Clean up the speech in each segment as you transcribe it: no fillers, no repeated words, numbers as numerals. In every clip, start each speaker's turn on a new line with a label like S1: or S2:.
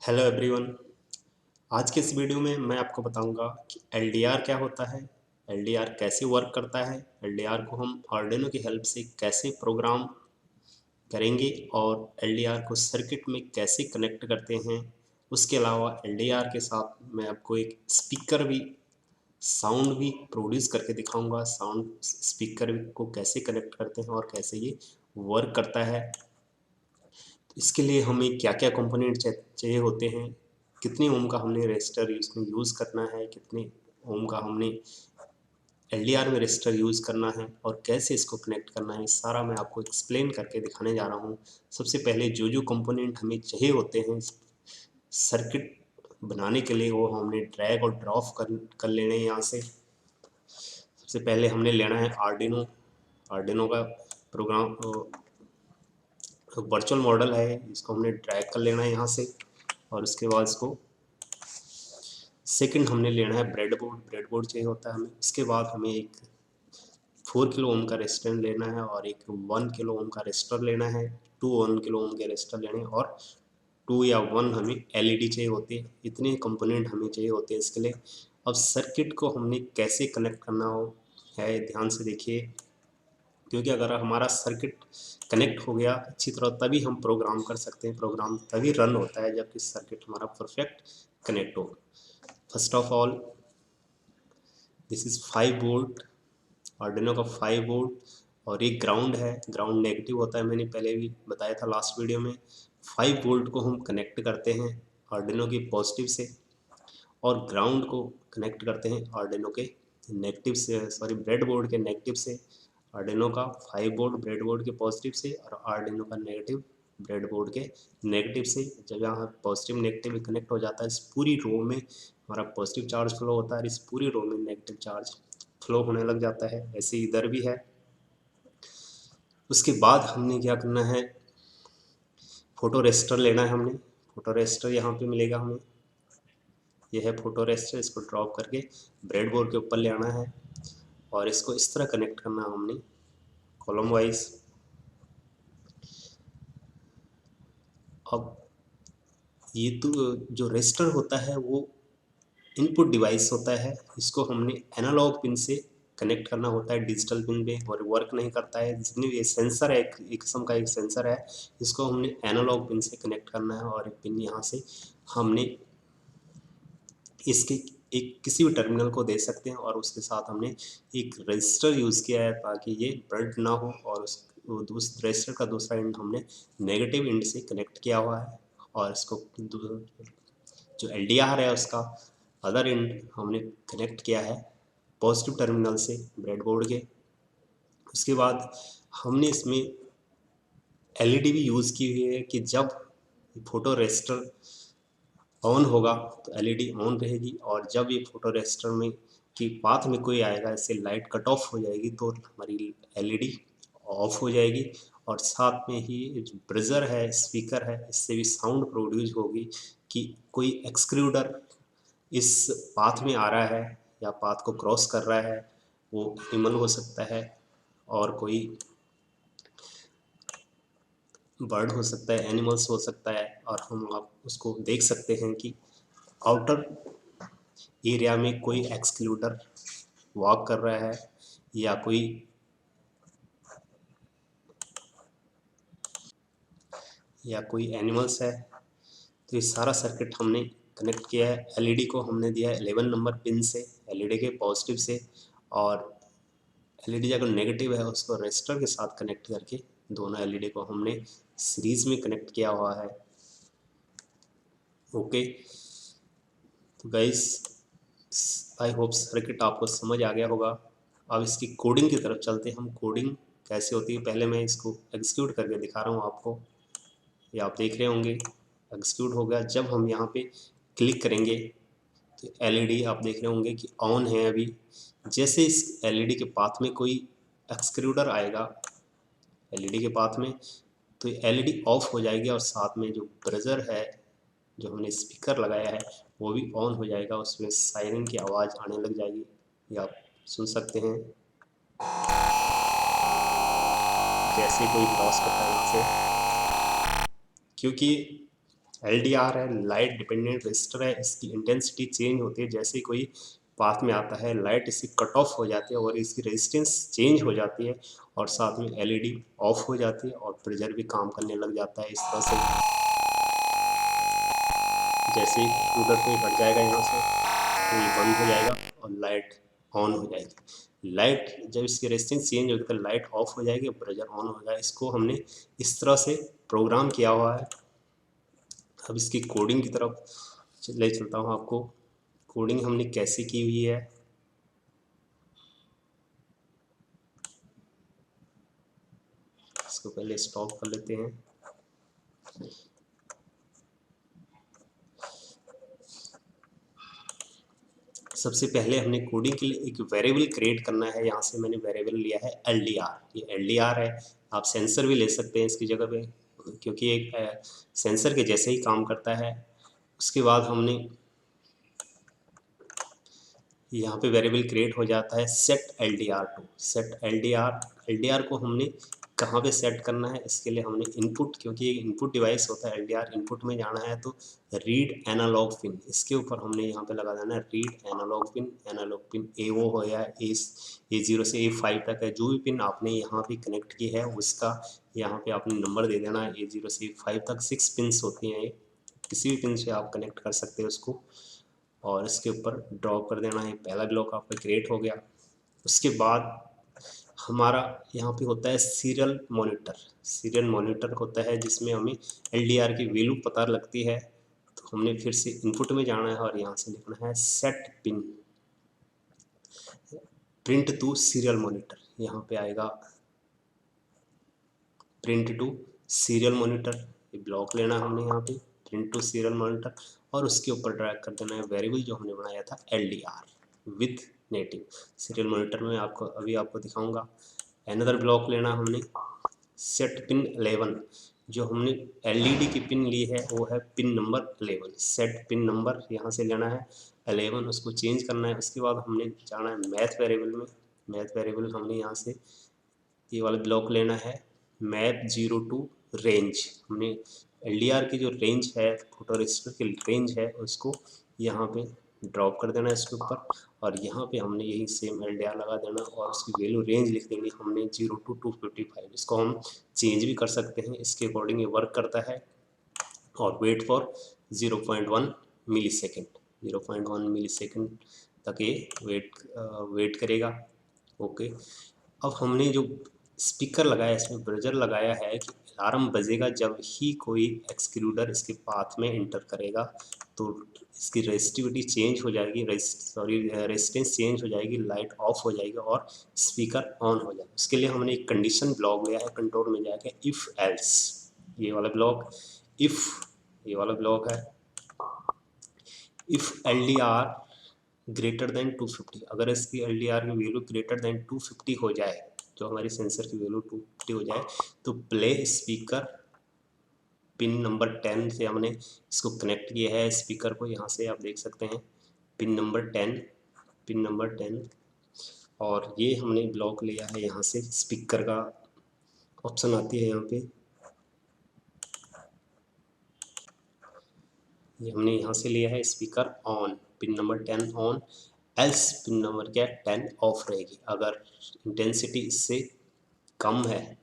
S1: Hello everyone. आज के इस वीडियो में मैं आपको बताऊंगा कि एलडीआर क्या होता है, एलडीआर कैसे वर्क करता है, एलडीआर को हम आर्डिनो की हेल्प से कैसे प्रोग्राम करेंगे और एलडीआर को सर्किट में कैसे कनेक्ट करते हैं। उसके अलावा एलडीआर के साथ मैं आपको एक स्पीकर भी साउंड भी प्रोड्यूस करके दिखाऊंगा, साउंड स्पीकर को कैसे कनेक्ट करते हैं और कैसे ये वर्क करता है। इसके लिए हमें क्या क्या कंपोनेंट चाहिए होते हैं, कितने ओम का हमने रेजिस्टर इसमें यूज़ करना है, कितने ओम का हमने एलडीआर में रेजिस्टर यूज़ करना है और कैसे इसको कनेक्ट करना है, सारा मैं आपको एक्सप्लेन करके दिखाने जा रहा हूँ। सबसे पहले जो जो कंपोनेंट हमें चाहिए होते हैं सर्किट बनाने के लिए वो हमने ड्रैग और ड्रॉप कर लेने हैं यहाँ से। सबसे पहले हमने लेना है आर्डिनो। आर्डिनो का प्रोग्राम वर्चुअल मॉडल है, इसको हमने ड्रैग कर लेना है यहाँ से और उसके बाद इसको सेकंड हमने लेना है ब्रेडबोर्ड। ब्रेडबोर्ड चाहिए होता है हमें। इसके बाद हमें एक 4 किलो ओम का रेजिस्टर लेना है और एक 1 किलो ओम का रेजिस्टर लेना है। 1 किलो ओम के रेजिस्टर लेने हैं और 2 या 1 हमें एलईडी चाहिए होती है। इतने कंपोनेंट हमें चाहिए होते हैं इसके लिए। अब सर्किट को हमने कैसे कनेक्ट करना हो है, ध्यान से देखिए, क्योंकि अगर हमारा सर्किट कनेक्ट हो गया अच्छी तरह तभी हम प्रोग्राम कर सकते हैं। प्रोग्राम तभी रन होता है जबकि सर्किट हमारा परफेक्ट कनेक्ट हो। First of all this is 5 volt, Arduino का 5 वोल्ट और एक ग्राउंड है। ग्राउंड नेगेटिव होता है, मैंने पहले भी बताया था लास्ट वीडियो में। 5 वोल्ट को हम कनेक्ट करते हैं आर्डिनो की पॉजिटिव से और ग्राउंड को कनेक्ट करते हैं आर्डिनो के नेगेटिव से, सॉरी ब्रेडबोर्ड के नेगेटिव से। आर्डिनो का 5 वोल्ट ब्रेडबोर्ड के पॉजिटिव से और आर्डिनो का नेगेटिव ब्रेडबोर्ड के नेगेटिव से। जब यहाँ पॉजिटिव नेगेटिव कनेक्ट हो जाता है, इस पूरी रो में हमारा पॉजिटिव चार्ज फ्लो होता है और इस पूरी रो में नेगेटिव चार्ज फ्लो होने लग जाता है। ऐसे इधर भी है। उसके बाद हमने क्या करना है, फोटो रेजिस्टर लेना है हमने। फोटो रेजिस्टर यहाँ पे मिलेगा हमें, यह है फोटो रेजिस्टर। इसको ड्रॉप करके ब्रेडबोर्ड के ऊपर ले आना है और इसको इस तरह कनेक्ट करना है हमने कॉलम वाइज। अब ये तो जो रेजिस्टर होता है वो इनपुट डिवाइस होता है, इसको हमने एनालॉग पिन से कनेक्ट करना होता है डिजिटल पिन पे, और वर्क नहीं करता है। जितने भी ये सेंसर है, एक किस्म का एक सेंसर है, इसको हमने एनालॉग पिन से कनेक्ट करना है और एक पिन यहाँ से हमने इसके एक किसी भी टर्मिनल को दे सकते हैं और उसके साथ हमने एक रजिस्टर यूज़ किया है ताकि ये ब्लड ना हो, और उस रजिस्टर का दूसरा एंड हमने नेगेटिव एंड से कनेक्ट किया हुआ है और इसको जो एलडीआर है उसका अदर एंड हमने कनेक्ट किया है पॉजिटिव टर्मिनल से ब्रेडबोर्ड के। उसके बाद हमने इसमें एलईडी भी यूज़ की हुई है कि जब फोटो रजिस्टर ऑन होगा तो एलईडी ऑन रहेगी, और जब ये फोटो रजिस्टर में की पाथ में कोई आएगा, इससे लाइट कट ऑफ हो जाएगी तो हमारी एलईडी ऑफ हो जाएगी। और साथ में ही जो ब्रिजर है, स्पीकर है, इससे भी साउंड प्रोड्यूस होगी कि कोई एक्सक्लूडर इस पाथ में आ रहा है या पाथ को क्रॉस कर रहा है। वो एनिमल हो सकता है और कोई बर्ड हो सकता है, एनिमल्स हो सकता है, और हम आप उसको देख सकते हैं कि आउटर एरिया में कोई एक्सक्लूडर वॉक कर रहा है या कोई एनिमल्स है। तो ये सारा सर्किट हमने कनेक्ट किया है। एलईडी को हमने दिया है 11 नंबर पिन से, एलईडी के पॉजिटिव से, और एलईडी अगर नेगेटिव है उसको रजिस्टर के साथ कनेक्ट करके दोनों एलईडी को हमने सीरीज में कनेक्ट किया हुआ है। ओके, तो गाइस आई होप सर्किट आपको समझ आ गया होगा। अब इसकी कोडिंग की तरफ चलते हैं। हम कोडिंग कैसे होती है पहले मैं इसको एग्जीक्यूट करके दिखा रहा हूँ आपको। ये आप देख रहे होंगे एग्जीक्यूट हो गया। जब हम यहाँ पे क्लिक करेंगे तो एलईडी आप देख रहे होंगे कि ऑन है अभी। जैसे इस एलईडी के पाथ में कोई एक्सक्लूडर आएगा एलईडी के पाथ में, तो एलईडी ऑफ हो जाएगी और साथ में जो ब्रजर है, जो हमने स्पीकर लगाया है, वो भी ऑन हो जाएगा। उसमें सायरन की आवाज़ आने लग जाएगी, ये आप सुन सकते हैं जैसे कोई क्रॉस करता है यहाँ से। क्योंकि LDR है, लाइट डिपेंडेंट रजिस्टर है, इसकी इंटेंसिटी चेंज होती है जैसे ही कोई पाथ में आता है, लाइट इसकी कट ऑफ हो जाती है और इसकी रेजिस्टेंस चेंज हो जाती है और साथ में LED ऑफ हो जाती है और प्रेजर भी काम करने लग जाता है। इस तरह से जैसे ही कंप्यूटर कोई हट जाएगा यहाँ से तो ये बंद हो जाएगा और लाइट ऑन हो जाएगी। लाइट जब इसकी रेजिस्टेंस चेंज होगी तो लाइट ऑफ हो जाएगी और प्रेजर ऑन होगा। इसको हमने इस तरह से प्रोग्राम किया हुआ है। अब इसकी कोडिंग की तरफ ले चलता हूँ आपको। कोडिंग हमने कैसे की हुई है, इसको पहले स्टॉप कर लेते हैं। सबसे पहले हमने कोडिंग के लिए एक वेरिएबल क्रिएट करना है। यहाँ से मैंने वेरिएबल लिया है LDR। ये LDR है, आप सेंसर भी ले सकते हैं इसकी जगह पे, क्योंकि एक सेंसर के जैसे ही काम करता है। उसके बाद हमने यहाँ पे वेरिएबल क्रिएट हो जाता है set LDR to. Set LDR को हमने कहाँ पे सेट करना है, इसके लिए हमने इनपुट, क्योंकि ये इनपुट डिवाइस होता है LDR, इनपुट में जाना है तो रीड एनालॉग पिन, इसके ऊपर हमने यहाँ पे लगा देना है read analog pin. Analog pin A0 हो या A0 से A5 तक है, जो भी पिन आपने यहाँ पे कनेक्ट की है उसका यहाँ पे आपने नंबर दे देना है। A0 से A5 तक 6 पिन्स होती हैं, ये किसी भी पिन से आप कनेक्ट कर सकते हैं उसको और इसके ऊपर ड्रॉप कर देना है। पहला ब्लॉक आपका क्रिएट हो गया। उसके बाद हमारा यहाँ पे होता है सीरियल मॉनिटर। सीरियल मॉनिटर होता है जिसमें हमें LDR की वैल्यू पता लगती है, तो हमने फिर से इनपुट में जाना है और यहाँ से लिखना है set pin print to serial monitor. यहाँ पे आएगा प्रिंट टू सीरियल मॉनिटर, ये ब्लॉक लेना है हमने यहाँ पे प्रिंट टू सीरियल मॉनिटर और उसके ऊपर ड्रैग कर देना है वेरिएबल जो हमने बनाया था LDR with native. Serial monitor में आपको दिखाऊंगा। अनदर ब्लॉक लेना हमने सेट पिन 11। जो हमने LED की पिन ली है वो है pin number 11। Set pin number यहाँ से लेना है 11, उसको चेंज करना है। उसके बाद हमने जाना है मैथ वेरिएबल में। मैथ वेरिएबल हमने यहाँ से ये वाला ब्लॉक लेना है मैप 0 टू रेंज। हमने LDR की जो रेंज है, फोटोरेसिस्टर की रेंज है, उसको यहाँ पे ड्रॉप कर देना है इसके ऊपर और यहाँ पे हमने यही सेम LDR लगा देना और उसकी वैल्यू रेंज लिख देंगे हमने 0 टू 255। इसको हम चेंज भी कर सकते हैं, इसके अकॉर्डिंग ये वर्क करता है। और wait for 0.1 millisecond, 0.1 millisecond तक ये वेट करेगा। ओके, अब हमने जो स्पीकर लगाया, इसमें ब्रजर लगाया है कि अलार्म बजेगा जब ही कोई एक्सक्लूडर इसके पाथ में इंटर करेगा तो इसकी रेजिस्टिविटी चेंज हो जाएगी, रेजिस्टेंस चेंज हो जाएगी, लाइट ऑफ हो जाएगी और स्पीकर ऑन हो जाएगा। उसके लिए हमने एक कंडीशन ब्लॉक लिया है, कंट्रोल में जाएगा इफ़ एल्स, ये वाला ब्लॉक। इफ़ ये वाला ब्लॉक है इफ़ LDR ग्रेटर देन 250, अगर इसकी LDR की वैल्यू ग्रेटर देन 250 हो जाए, जो हमारी सेंसर की वैल्यू 250 हो जाए, तो प्ले स्पीकर पिन नंबर 10 से हमने इसको कनेक्ट किया है स्पीकर को। यहाँ से आप देख सकते हैं पिन नंबर 10, पिन नंबर 10। और ये हमने ब्लॉक लिया है यहाँ से, स्पीकर का ऑप्शन आती है यहाँ पे, ये हमने यहाँ से लिया है speaker on, pin number 10 on. Else pin number क्या है 10 ऑफ रहेगी। अगर इंटेंसिटी इससे कम है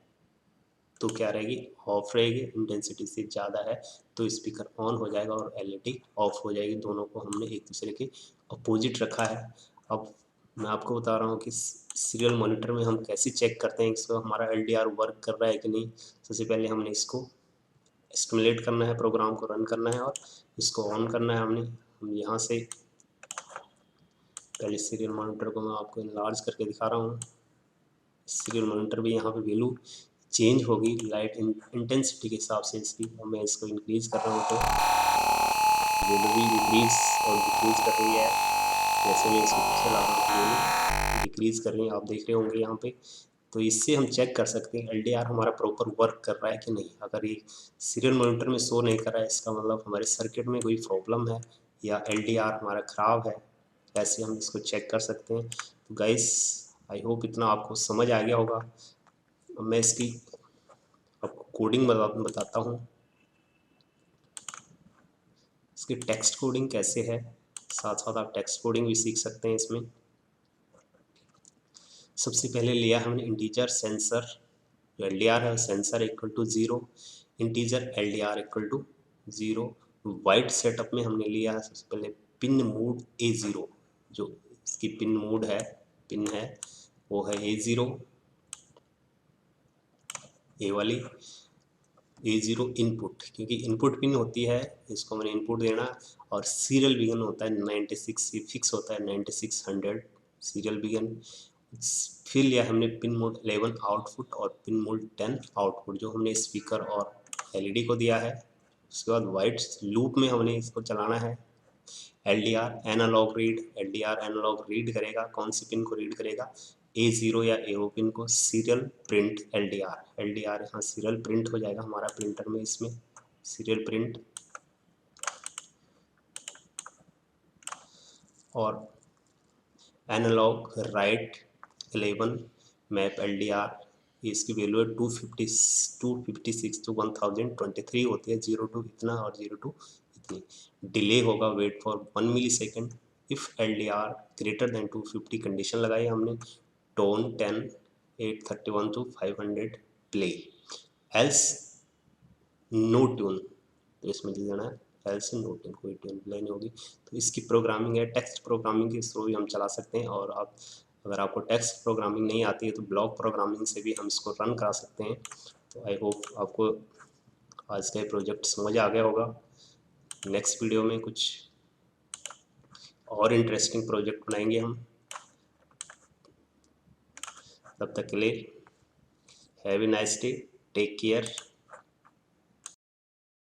S1: तो क्या रहेगी, ऑफ रहेगी। इंटेंसिटी से ज़्यादा है तो स्पीकर ऑन हो जाएगा और LED ऑफ हो जाएगी। दोनों को हमने एक दूसरे के अपोजिट रखा है। अब मैं आपको बता रहा हूँ कि सीरियल मॉनिटर में हम कैसे चेक करते हैं इसको हमारा LDR वर्क कर रहा है कि नहीं। सबसे पहले हमने इसको स्टिमुलेट करना है, प्रोग्राम को रन करना है और इसको ऑन करना है हमने। हम यहाँ से पहले सीरियल मॉनिटर को मैं आपको इनलार्ज करके दिखा रहा हूँ। सीरियल मॉनिटर भी यहाँ पे वैल्यू चेंज होगी लाइट इंटेंसिटी के हिसाब से इसकी। और मैं इसको इंक्रीज़ कर रहा हूँ तो वैल्यू भी इंक्रीज़ और डिक्रीज़ कर रही है। जैसे मैं इसको चला रहा हूँ वैल्यू डिक्रीज़ कर रही है, आप देख रहे होंगे यहाँ पे। तो इससे हम चेक कर सकते हैं LDR हमारा प्रॉपर वर्क कर रहा है कि नहीं। अगर ये सीरियल मॉनिटर में शो नहीं कर रहा है, इसका मतलब हमारे सर्किट में कोई प्रॉब्लम है या LDR हमारा ख़राब है। ऐसे हम इसको चेक कर सकते हैं। तो गाइस, आई होप इतना आपको समझ आ गया होगा। अब मैं इसकी आपको कोडिंग बताता हूँ। इसकी टेक्स्ट कोडिंग कैसे है, साथ साथ आप टेक्स्ट कोडिंग भी सीख सकते हैं इसमें। सबसे पहले लिया हमने इंटीजर सेंसर, जो LDR है sensor equal to 0, integer LDR equal to 0। Void setup में हमने लिया है सबसे पहले पिन मोड A0, जो इसकी पिन मोड है, पिन है वो है A0, ए वाली A0 इनपुट, क्योंकि इनपुट पिन होती है, इसको मैंने इनपुट देना, और सीरियल बिगन होता है 96, फिक्स होता है 9600 सीरियल बिगन। फिर लिया हमने पिन मोड 11 आउटपुट और पिन मोड 10 आउटपुट, जो हमने स्पीकर और LED को दिया है। उसके बाद वाइट लूप में हमने इसको चलाना है। LDR analog read, LDR analog read करेगा, कौन सी पिन को रीड करेगा, A0 या AO पिन को। सीरियल प्रिंट LDR यहाँ सीरियल प्रिंट हो जाएगा हमारा प्रिंटर में, इसमें सीरियल प्रिंट। और एनालॉग राइट 11 मैप LDR, इसकी वैल्यू है 256 to 1023 होती है, 0 to इतना और 0 to इतनी। डिले होगा, wait for 1 millisecond. If LDR greater than 250 condition लगाई हमने, tone 10 831 to 500 play, else no tune, तो इसमें दे देना है एल्स नो ट्यून, कोई ट्यून प्ले नहीं होगी। तो इसकी प्रोग्रामिंग है, टेक्स्ट प्रोग्रामिंग के थ्रू भी हम चला सकते हैं। और आप अगर आपको टेक्स्ट प्रोग्रामिंग नहीं आती है तो ब्लॉक प्रोग्रामिंग से भी हम इसको रन करा सकते हैं। तो आई होप आपको आज का प्रोजेक्ट समझ आ गया होगा। नेक्स्ट वीडियो में कुछ और इंटरेस्टिंग प्रोजेक्ट बनाएंगे हम। तब तक के लिए have a nice day, take care.